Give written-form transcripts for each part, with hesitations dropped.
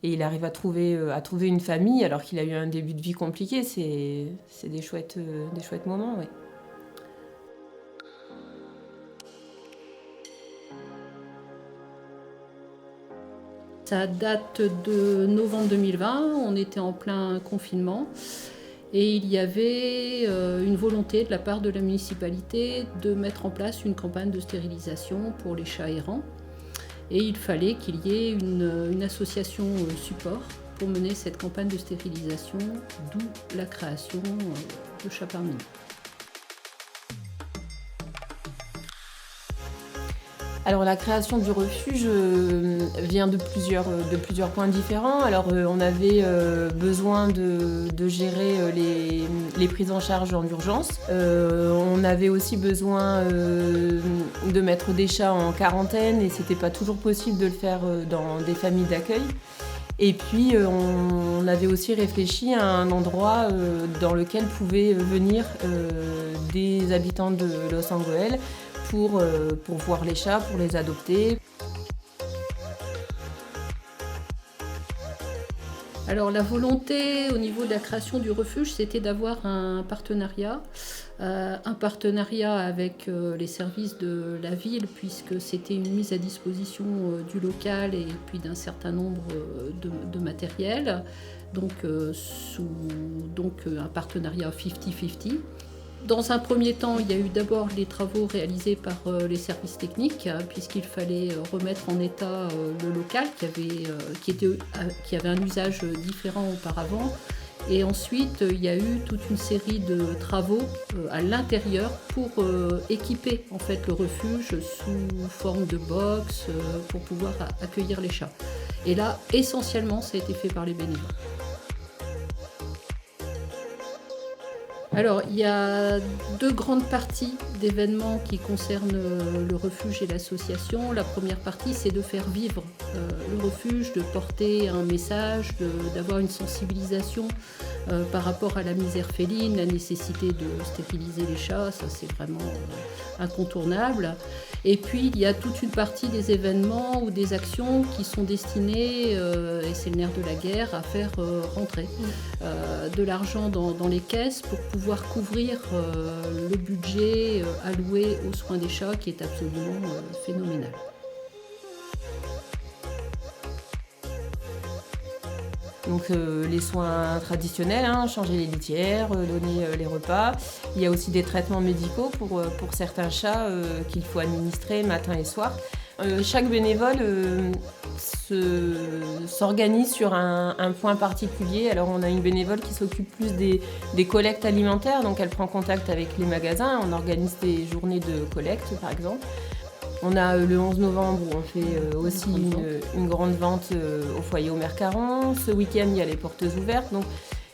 et il arrive à trouver une famille alors qu'il a eu un début de vie compliqué. C'est des chouettes moments, ouais. Ça date de novembre 2020, on était en plein confinement et il y avait une volonté de la part de la municipalité de mettre en place une campagne de stérilisation pour les chats errants. Et il fallait qu'il y ait une association support pour mener cette campagne de stérilisation, d'où la création de Chats par Minou. Alors la création du refuge vient de plusieurs points différents. Alors on avait besoin de gérer les prises en charge en urgence. On avait aussi besoin de mettre des chats en quarantaine et c'était pas toujours possible de le faire dans des familles d'accueil. Et puis on avait aussi réfléchi à un endroit dans lequel pouvaient venir des habitants de Los Angeles pour voir les chats, pour les adopter. Alors la volonté au niveau de la création du refuge, c'était d'avoir un partenariat avec les services de la ville, puisque c'était une mise à disposition du local et puis d'un certain nombre de matériel. Donc un partenariat 50-50. Dans un premier temps, il y a eu d'abord les travaux réalisés par les services techniques, puisqu'il fallait remettre en état le local qui avait un usage différent auparavant. Et ensuite, il y a eu toute une série de travaux à l'intérieur pour équiper en fait, le refuge sous forme de box pour pouvoir accueillir les chats. Et là, essentiellement, ça a été fait par les bénévoles. Alors, il y a deux grandes parties d'événements qui concernent le refuge et l'association. La première partie, c'est de faire vivre le refuge, de porter un message, d'avoir une sensibilisation par rapport à la misère féline, la nécessité de stériliser les chats, ça c'est vraiment incontournable. Et puis, il y a toute une partie des événements ou des actions qui sont destinées, et c'est le nerf de la guerre, à faire rentrer de l'argent dans les caisses pour pouvoir couvrir le budget alloué aux soins des chats qui est absolument phénoménal. Donc les soins traditionnels, changer les litières, donner les repas. Il y a aussi des traitements médicaux pour certains chats qu'il faut administrer matin et soir. Chaque bénévole s'organise sur un point particulier. Alors on a une bénévole qui s'occupe plus des collectes alimentaires, donc elle prend contact avec les magasins, on organise des journées de collecte par exemple. On a le 11 novembre où on fait aussi une grande vente au foyer Omer Caron. Ce week-end, il y a les portes ouvertes. Donc,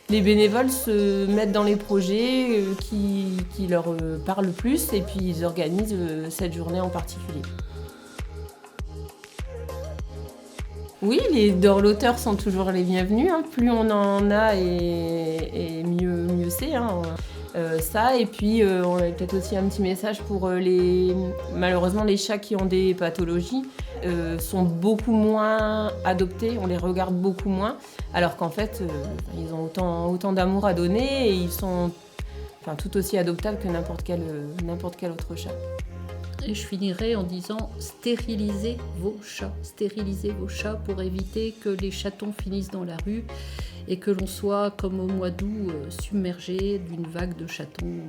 les bénévoles se mettent dans les projets qui leur parlent le plus et puis ils organisent cette journée en particulier. Oui, les dorloteurs sont toujours les bienvenus. Plus on en a et mieux c'est. Ça, et puis on a peut-être aussi un petit message pour malheureusement les chats qui ont des pathologies sont beaucoup moins adoptés, on les regarde beaucoup moins, alors qu'en fait ils ont autant d'amour à donner et ils sont tout aussi adoptables que n'importe quel autre chat. Et je finirai en disant stérilisez vos chats pour éviter que les chatons finissent dans la rue et que l'on soit, comme au mois d'août, submergé d'une vague de chatons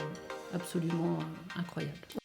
absolument incroyable.